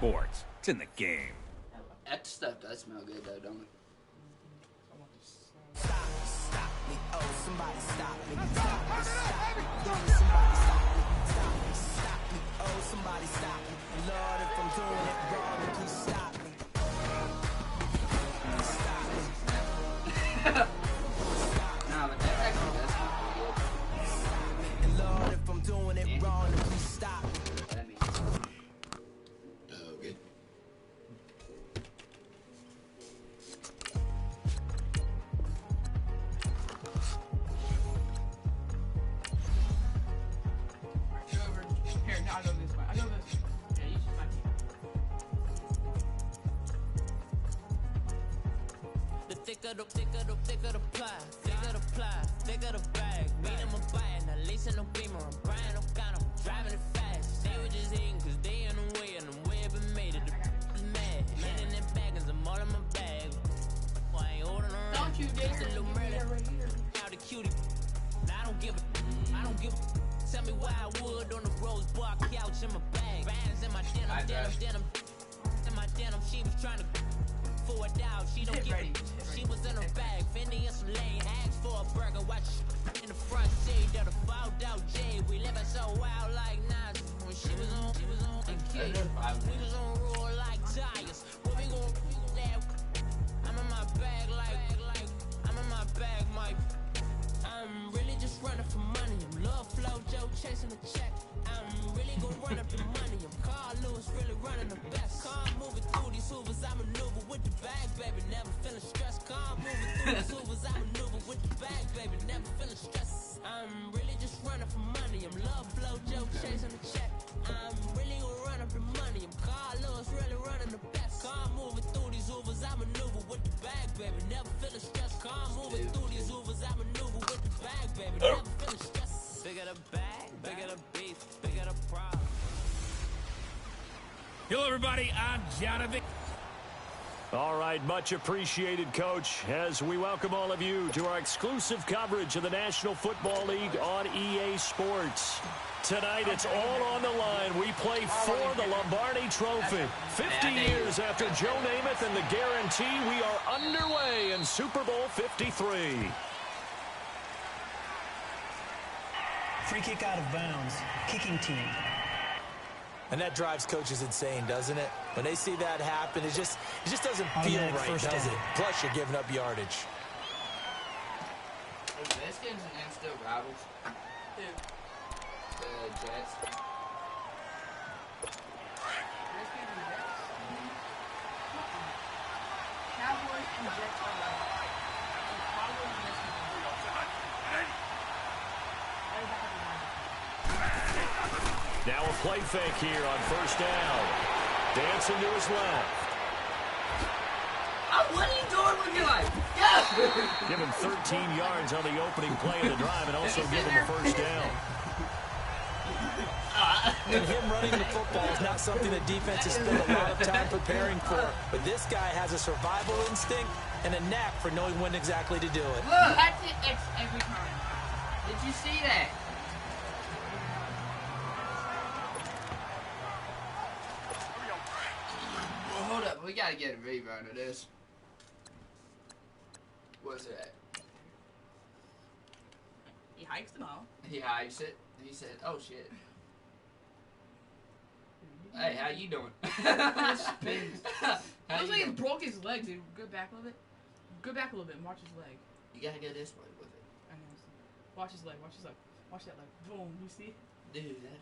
sports. It's in the game. That stuff does smell good though, don't it? Stop me, oh, somebody stop me. Stop me, stop me. Somebody stop me. Stop me, oh, somebody stop me. Lord, if I'm doing it wrong, please stop me. Stop me. Nah, but that actually does smell good. Stop me. And Lord, if I'm doing it wrong, please stop me. That means good. Here, no, I know this one. I know this. Yeah, you should find it. The thicker the pie, thicker the bag. Mean I'm a buying, at least in no beamer. I'm buying, I'm got 'em, driving it fast. They were just hating cause they in the way, and the way I've been made it. The is mad. Hitting them baggins, I'm all in my bag. I ain't holding around. Don't you dare. Just a little murder. Now the cutie. Now I don't give a. Tell me why I would on the rose bar couch in my bag. Bands in my denim. In my denim, she was trying to for it out. She don't give it. She was in her bag. Fendi and some lane. Asked for a burger. Watch in the front seat. That a fouled out J. We living so wild like Nas. When she was on the key. We was on roll like tires. What we gon' that? I'm in my bag like I'm in my bag, Mike. I'm really just running for money. I'm love flow, Joe chasing the check. I'm really gonna run up the money. I'm Carl Lewis, really running the best. Car moving through these hoovers, I maneuver with the bag, baby. Never feeling stressed. Car moving through these hoovers, I maneuver with the bag, baby. Never feeling stressed. I'm really just running for money. I'm love flow, Joe chasing the check. I'm really gonna run up the money. I'm Carl Lewis, really running the best. Car moving through these hoovers, I maneuver with the bag, baby. Never feeling stressed. Car moving through these hoovers, I maneuver with the bag, baby. Never feeling stressed. Bigger the bag, bigger the beef, bigger the problem. Hello, everybody. I'm Jonathan. All right, much appreciated, Coach, as we welcome all of you to our exclusive coverage of the National Football League on EA Sports. Tonight, it's all on the line. We play for the Lombardi Trophy. 50 years after Joe Namath and the guarantee, we are underway in Super Bowl 53. Free kick out of bounds. Kicking team. And that drives coaches insane, doesn't it? When they see that happen, it just doesn't feel right, does it? Plus, you're giving up yardage. Are the Redskins and them still rivals? Who? The Jets. Redskins and Jets? Cowboys and Jets are rivals. The Cowboys and Redskins are rivals. Now a play fake here on first down. Dancing to his left. What are you doing with your life? Yeah! Give him 13 yards on the opening play of the drive and also give him a first down. And him running the football is not something that defenses spend a lot of time preparing for. But this guy has a survival instinct and a knack for knowing when exactly to do it. Look, that's it every time. Did you see that? Well, hold up. We gotta get a rerun of this. What's that? He hikes them all. He hikes it. He said, "Oh shit." Hey, how you doing? Looks How like you he doing? broke his leg, dude. Go back a little bit. Go back a little bit and watch his leg. You gotta go this way with it. I know. Watch his leg. Watch his leg. Watch that leg. Boom. You see? Dude, that's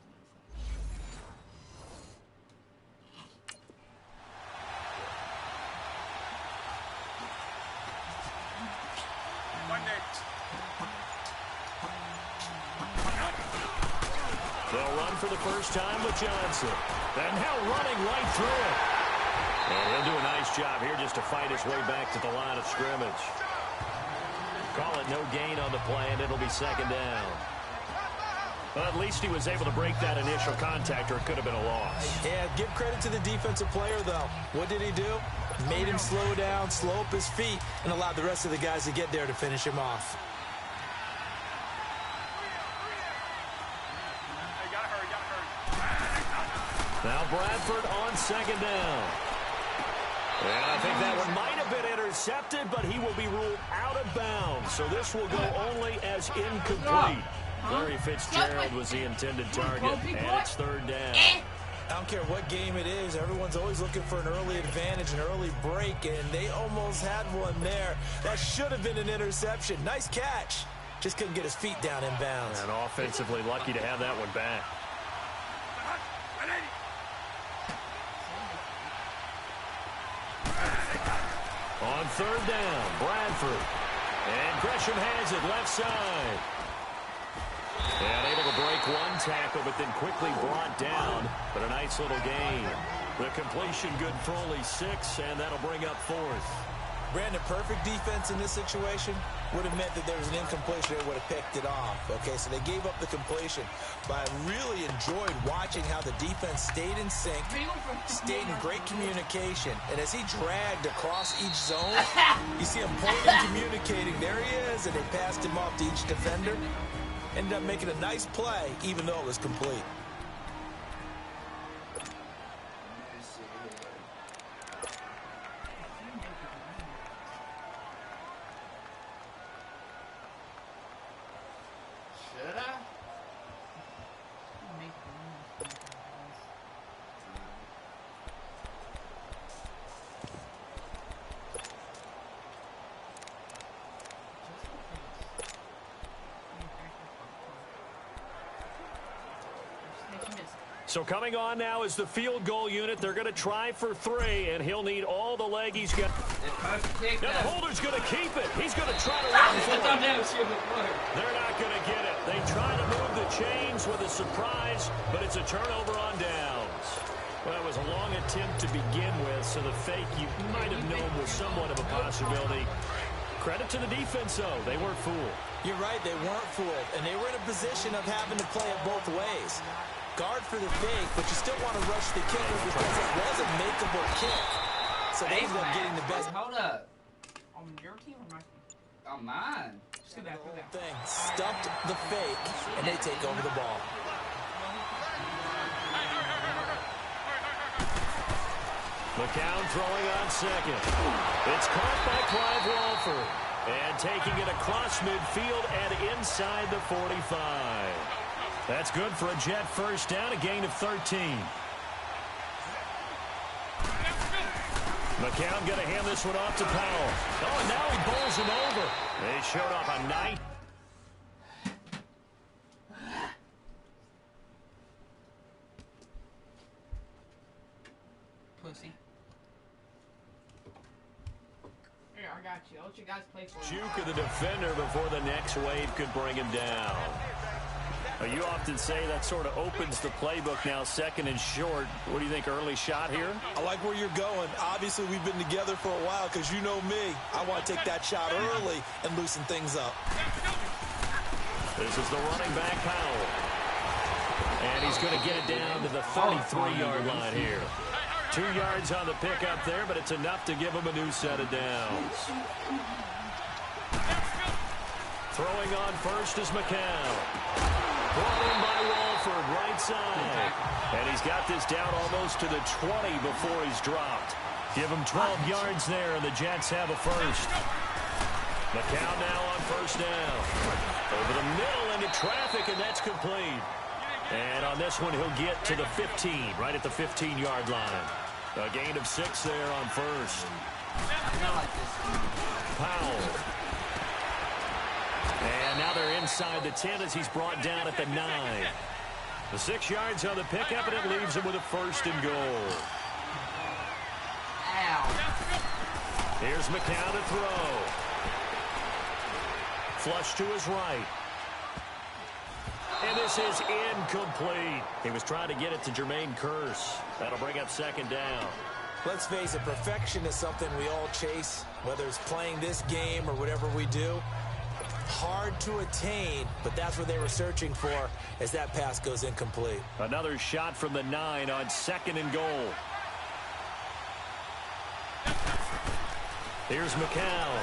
They'll run for the first time with Johnson. And now running right through it. And he'll do a nice job here just to fight his way back to the line of scrimmage. Call it no gain on the play, and it'll be second down. Well, at least he was able to break that initial contact, or it could have been a loss. Yeah, give credit to the defensive player, though. What did he do? Made him slow down, slow up his feet, and allowed the rest of the guys to get there to finish him off. Now Bradford on second down. And I think that one might have been intercepted, but he will be ruled out of bounds. So this will go only as incomplete. Larry Fitzgerald was the intended target, and it's third down. I don't care what game it is. Everyone's always looking for an early advantage, an early break, and they almost had one there. That should have been an interception. Nice catch. Just couldn't get his feet down in bounds. And offensively lucky to have that one back. On third down, Bradford. And Gresham has it left side. And able to break one tackle, but then quickly brought down. But a nice little gain. The completion good for only 6, and that'll bring up fourth. Brandon, perfect defense in this situation would have meant that there was an incompletion. They would have picked it off. Okay, so they gave up the completion. But I really enjoyed watching how the defense stayed in sync, stayed in great communication. And as he dragged across each zone, you see him pointing, communicating. There he is, and they passed him off to each defender. Ended up making a nice play, even though it was complete. Should I? So coming on now is the field goal unit. They're going to try for 3, and he'll need all the leg he's got. Now the holder's going to keep it. He's going to try to run for it. They're not going to get it. They try to move the chains with a surprise, but it's a turnover on downs. Well, that was a long attempt to begin with, so the fake you might have known was somewhat of a possibility. Credit to the defense, though. They weren't fooled. You're right, they weren't fooled, and they were in a position of having to play it both ways. Guard for the fake, but you still want to rush the kicker because it was a makeable kick. So they ended up getting the best. Hold up. On your team or my team? On mine. Just go back, go back. Thing stuffed the fake, and they take over the ball. McCown throwing on second. It's caught by Clive Walford. And taking it across midfield and inside the 45. That's good for a Jet first down, a gain of 13. McCown going to hand this one off to Powell. Oh, and now he bowls him over. They showed off a night. Pussy. Here, I got you. I'll let you guys play for you. Juke of the defender before the next wave could bring him down. You often say that sort of opens the playbook now, second and short. What do you think, early shot here? I like where you're going. Obviously, we've been together for a while because you know me. I want to take that shot early and loosen things up. This is the running back, Powell. And he's going to get it down to the 33-yard line here. 2 yards on the pickup there, but it's enough to give him a new set of downs. Throwing on first is McCown. Brought in by Walford, right side. And he's got this down almost to the 20 before he's dropped. Give him 12 yards there, and the Jets have a first. McCown now on first down. Over the middle into traffic, and that's complete. And on this one, he'll get to the 15, right at the 15-yard line. A gain of 6 there on first. Powell. And now they're inside the 10 as he's brought down at the 9. The 6 yards on the pickup, and it leaves him with a first and goal. Ow. Here's McCown to throw. Flush to his right. And this is incomplete. He was trying to get it to Jermaine Kearse. That'll bring up second down. Let's face it, perfection is something we all chase, whether it's playing this game or whatever we do. Hard to attain, but that's what they were searching for as that pass goes incomplete. Another shot from the 9 on second and goal. Here's McCown.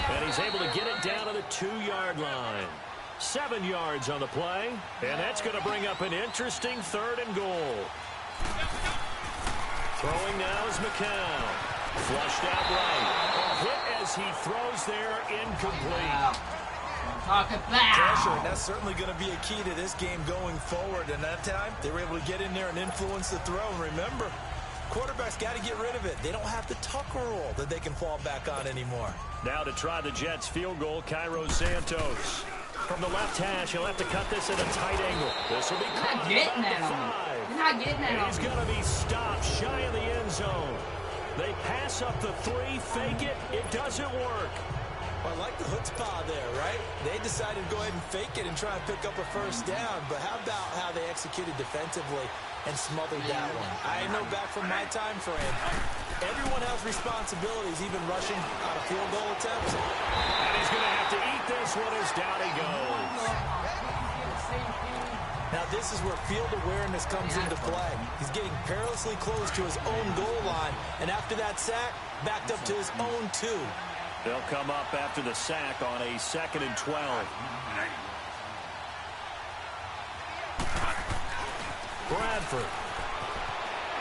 And he's able to get it down to the 2-yard line. 7 yards on the play, and that's going to bring up an interesting 3rd and goal. Throwing now is McCown. Flushed out right. Hit as he throws there, incomplete. Talk about Pressure, and that's certainly going to be a key to this game going forward. And that time, they were able to get in there and influence the throw. And remember, quarterbacks got to get rid of it. They don't have the tuck rule that they can fall back on anymore. Now to try the Jets field goal, Cairo Santos. From the left hash, he'll have to cut this at a tight angle. This will be caught getting about that the on me. 5. You're not getting that And on he's me. going to be stopped shy of the end zone. They pass up the 3, fake it. It doesn't work. I like the chutzpah there, right? They decided to go ahead and fake it and try and pick up a first down. But how about how they executed defensively and smothered that one? I know back from my time frame, everyone has responsibilities, even rushing out of field goal attempts. And he's going to have to eat this one as down he goes. Now this is where field awareness comes into play. He's getting perilously close to his own goal line. And after that sack, backed up to his own 2. They'll come up after the sack on a 2nd and 12. Bradford.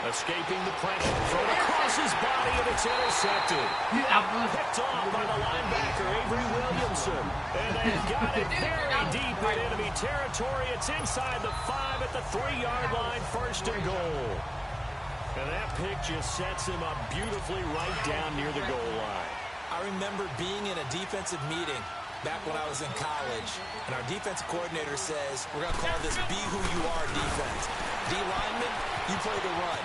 Escaping the pressure. Thrown across his body, and it's intercepted. Picked off by the linebacker, Avery Williamson. And they've got it very deep in enemy territory. It's inside the 5 at the 3-yard line, 1st and goal. And that pick just sets him up beautifully right down near the goal line. I remember being in a defensive meeting back when I was in college, and our defensive coordinator says, we're going to call this Be Who You Are defense. D lineman, you play the run.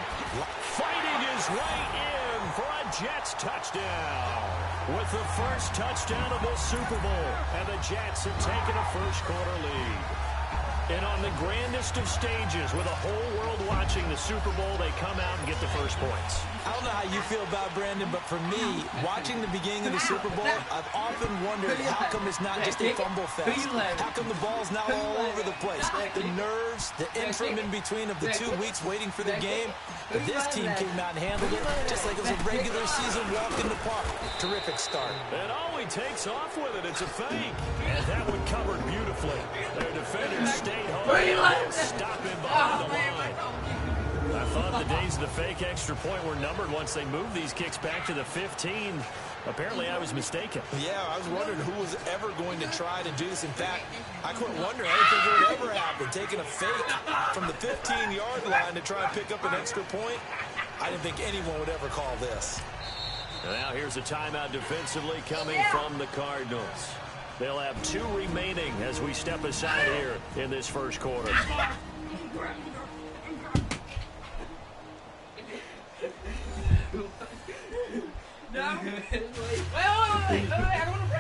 Fighting his way in for a Jets touchdown. With the first touchdown of this Super Bowl, and the Jets have taken a first-quarter lead. And on the grandest of stages, with a whole world watching the Super Bowl, they come out and get the first points. I don't know how you feel about Brandon, but for me, watching the beginning of the Super Bowl, I've often wondered how come it's not just a fumble fest? How come the ball's not all over the place? The nerves, the interim in between of the 2 weeks waiting for the game. But this team came out and handled it just like it was a regular season walk in the park. Terrific start. And all he takes off with it, it's a fake. And that one covered beautifully. Their defenders stayed home and stopped him behind the line. I thought the days of the fake extra point were numbered once they moved these kicks back to the 15. Apparently, I was mistaken. Yeah, I was wondering who was ever going to try to do this. In fact, I couldn't wonder. I didn't think it would ever happen. Taking a fake from the 15-yard line to try and pick up an extra point, I didn't think anyone would ever call this. Now here's a timeout defensively coming from the Cardinals. They'll have 2 remaining as we step aside here in this first quarter. No. Wait, I don't want to